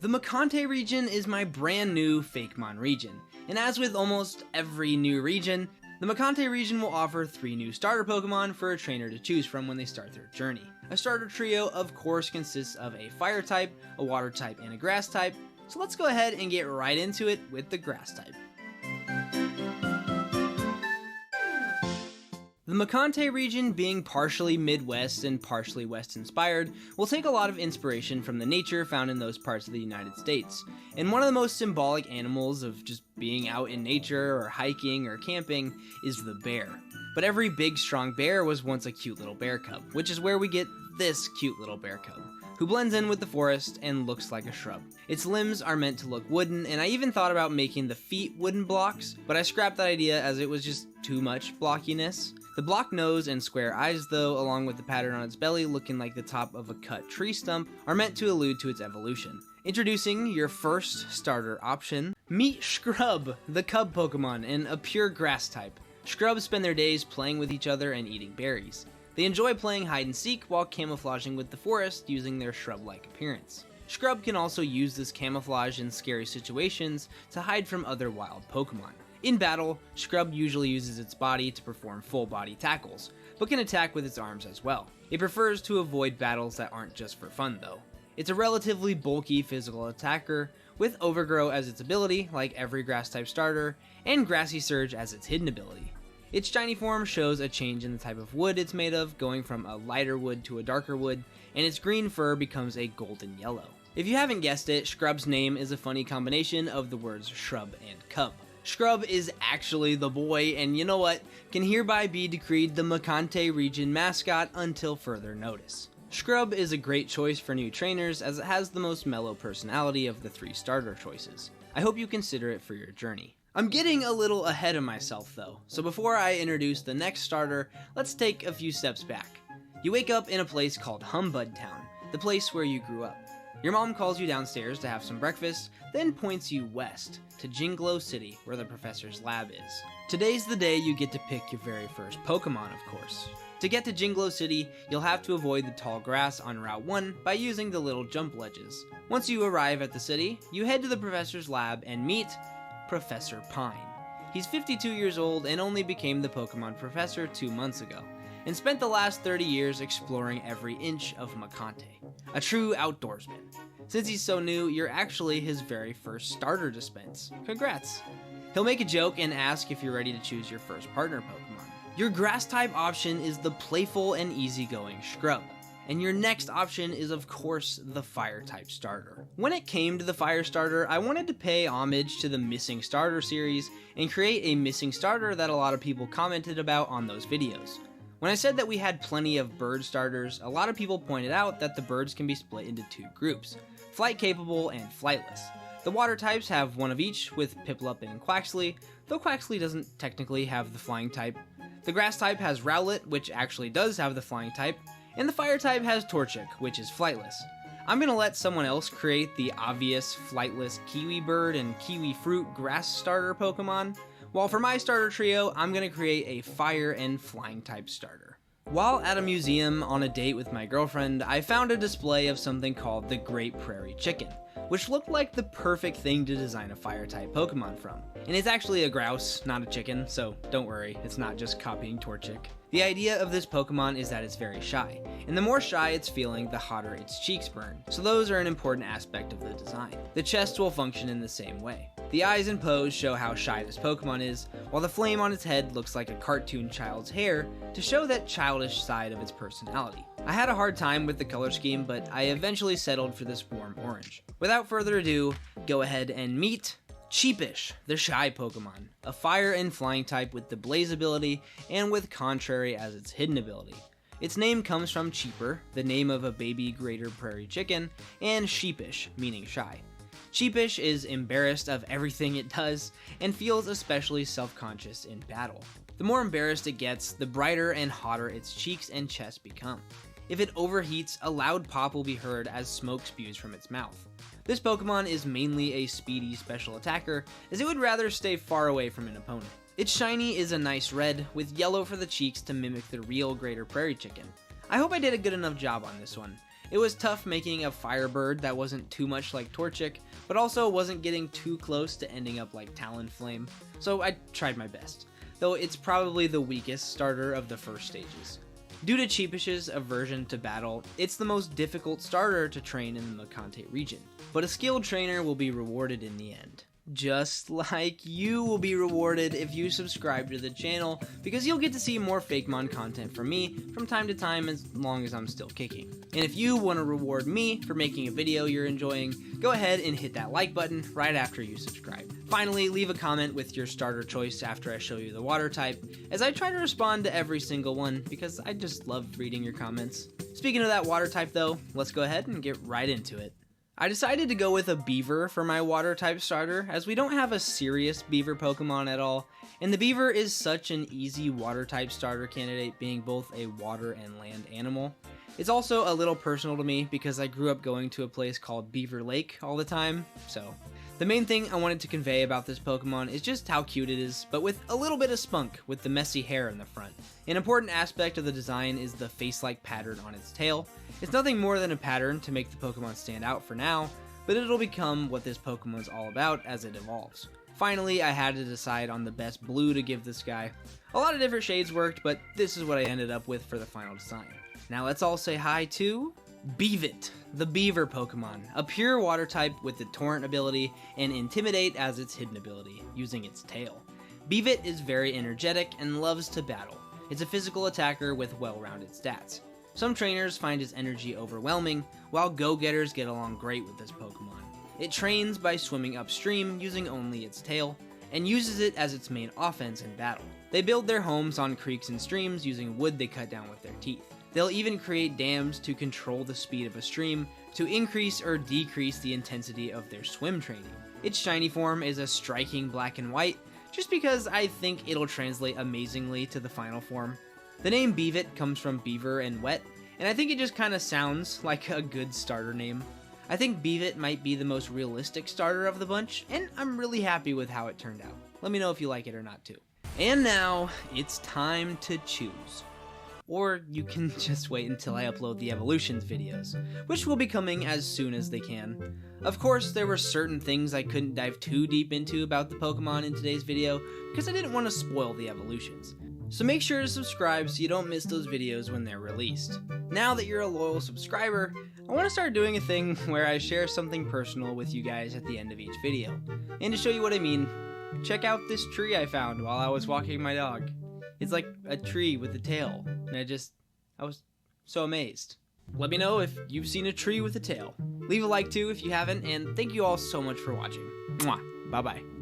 The Makante region is my brand new Fakemon region, and as with almost every new region, the Makante region will offer 3 new starter Pokemon for a trainer to choose from when they start their journey. A starter trio of course consists of a fire type, a water type, and a grass type, so let's go ahead and get right into it with the grass type. The Makante region, being partially Midwest and partially West inspired, will take a lot of inspiration from the nature found in those parts of the United States. And one of the most symbolic animals of just being out in nature or hiking or camping is the bear. But every big strong bear was once a cute little bear cub, which is where we get this cute little bear cub, who blends in with the forest and looks like a shrub. Its limbs are meant to look wooden, and I even thought about making the feet wooden blocks, but I scrapped that idea as it was just too much blockiness. The block nose and square eyes though, along with the pattern on its belly looking like the top of a cut tree stump, are meant to allude to its evolution. Introducing your first starter option, meet Scrub, the cub Pokemon, and a pure grass type. Scrubs spend their days playing with each other and eating berries. They enjoy playing hide and seek while camouflaging with the forest using their shrub-like appearance. Scrub can also use this camouflage in scary situations to hide from other wild Pokemon. In battle, Scrub usually uses its body to perform full body tackles, but can attack with its arms as well. It prefers to avoid battles that aren't just for fun though. It's a relatively bulky physical attacker, with Overgrow as its ability, like every grass type starter, and Grassy Surge as its hidden ability. Its shiny form shows a change in the type of wood it's made of, going from a lighter wood to a darker wood, and its green fur becomes a golden yellow. If you haven't guessed it, Scrub's name is a funny combination of the words shrub and cub. Scrub is actually the boy, and you know what, can hereby be decreed the Makante region mascot until further notice. Scrub is a great choice for new trainers as it has the most mellow personality of the 3 starter choices. I hope you consider it for your journey. I'm getting a little ahead of myself though, so before I introduce the next starter, let's take a few steps back. You wake up in a place called Humbud Town, the place where you grew up. Your mom calls you downstairs to have some breakfast, then points you west to Jinglo City, where the professor's lab is. Today's the day you get to pick your very first Pokemon, of course. To get to Jinglo City, you'll have to avoid the tall grass on Route 1 by using the little jump ledges. Once you arrive at the city, you head to the professor's lab and meet Professor Pine. He's 52 years old and only became the Pokemon professor 2 months ago, and spent the last 30 years exploring every inch of Makante. A true outdoorsman. Since he's so new, you're actually his very first starter dispense. Congrats! He'll make a joke and ask if you're ready to choose your first partner Pokemon. Your grass type option is the playful and easygoing Scrub, and your next option is of course the fire type starter. When it came to the fire starter, I wanted to pay homage to the Missing Starter series and create a missing starter that a lot of people commented about on those videos. When I said that we had plenty of bird starters, a lot of people pointed out that the birds can be split into 2 groups, flight capable and flightless. The water types have one of each, with Piplup and Quaxly, though Quaxly doesn't technically have the flying type. The grass type has Rowlet, which actually does have the flying type, and the fire type has Torchic, which is flightless. I'm gonna let someone else create the obvious flightless Kiwi bird and Kiwi fruit grass starter Pokemon, while for my starter trio, I'm gonna create a fire and flying type starter. While at a museum on a date with my girlfriend, I found a display of something called the Great Prairie Chicken, which looked like the perfect thing to design a fire type Pokemon from. And it's actually a grouse, not a chicken, so don't worry, it's not just copying Torchic. The idea of this Pokemon is that it's very shy, and the more shy it's feeling, the hotter its cheeks burn, so those are an important aspect of the design. The chest will function in the same way. The eyes and pose show how shy this Pokemon is, while the flame on its head looks like a cartoon child's hair to show that childish side of its personality. I had a hard time with the color scheme, but I eventually settled for this warm orange. Without further ado, go ahead and meet Cheepish, the shy Pokemon, a fire and flying type with the Blaze ability and with Contrary as its hidden ability. Its name comes from Cheeper, the name of a baby greater prairie chicken, and Sheepish, meaning shy. Cheepish is embarrassed of everything it does and feels especially self-conscious in battle. The more embarrassed it gets, the brighter and hotter its cheeks and chest become. If it overheats, a loud pop will be heard as smoke spews from its mouth. This Pokemon is mainly a speedy special attacker, as it would rather stay far away from an opponent. Its shiny is a nice red, with yellow for the cheeks to mimic the real Greater Prairie Chicken. I hope I did a good enough job on this one. It was tough making a Firebird that wasn't too much like Torchic, but also wasn't getting too close to ending up like Talonflame, so I tried my best, though it's probably the weakest starter of the first stages. Due to Cheapish's aversion to battle, it's the most difficult starter to train in the Makante region, but a skilled trainer will be rewarded in the end. Just like you will be rewarded if you subscribe to the channel, because you'll get to see more Fakemon content from me from time to time as long as I'm still kicking. And if you want to reward me for making a video you're enjoying, go ahead and hit that like button right after you subscribe. Finally, leave a comment with your starter choice after I show you the water type, as I try to respond to every single one because I just love reading your comments. Speaking of that water type though, let's go ahead and get right into it. I decided to go with a Beaver for my water type starter, as we don't have a serious Beaver Pokemon at all, and the Beaver is such an easy water type starter candidate, being both a water and land animal. It's also a little personal to me because I grew up going to a place called Beaver Lake all the time, so. The main thing I wanted to convey about this Pokemon is just how cute it is, but with a little bit of spunk with the messy hair in the front. An important aspect of the design is the face-like pattern on its tail. It's nothing more than a pattern to make the Pokemon stand out for now, but it'll become what this Pokemon's all about as it evolves. Finally, I had to decide on the best blue to give this guy. A lot of different shades worked, but this is what I ended up with for the final design. Now let's all say hi to Beavet, the Beaver Pokemon, a pure water type with the Torrent ability and Intimidate as its hidden ability, using its tail. Beavet is very energetic and loves to battle. It's a physical attacker with well-rounded stats. Some trainers find his energy overwhelming, while go-getters get along great with this Pokemon. It trains by swimming upstream using only its tail, and uses it as its main offense in battle. They build their homes on creeks and streams using wood they cut down with their teeth. They'll even create dams to control the speed of a stream to increase or decrease the intensity of their swim training. Its shiny form is a striking black and white, just because I think it'll translate amazingly to the final form. The name Beavet comes from beaver and wet, and I think it just kinda sounds like a good starter name. I think Beavet might be the most realistic starter of the bunch, and I'm really happy with how it turned out. Let me know if you like it or not too. And now, it's time to choose. Or you can just wait until I upload the evolutions videos, which will be coming as soon as they can. Of course, there were certain things I couldn't dive too deep into about the Pokemon in today's video, because I didn't want to spoil the evolutions. So make sure to subscribe so you don't miss those videos when they're released. Now that you're a loyal subscriber, I want to start doing a thing where I share something personal with you guys at the end of each video. And to show you what I mean, check out this tree I found while I was walking my dog. It's like a tree with a tail, and I was so amazed. Let me know if you've seen a tree with a tail. Leave a like too if you haven't, and thank you all so much for watching. Mwah. Bye bye.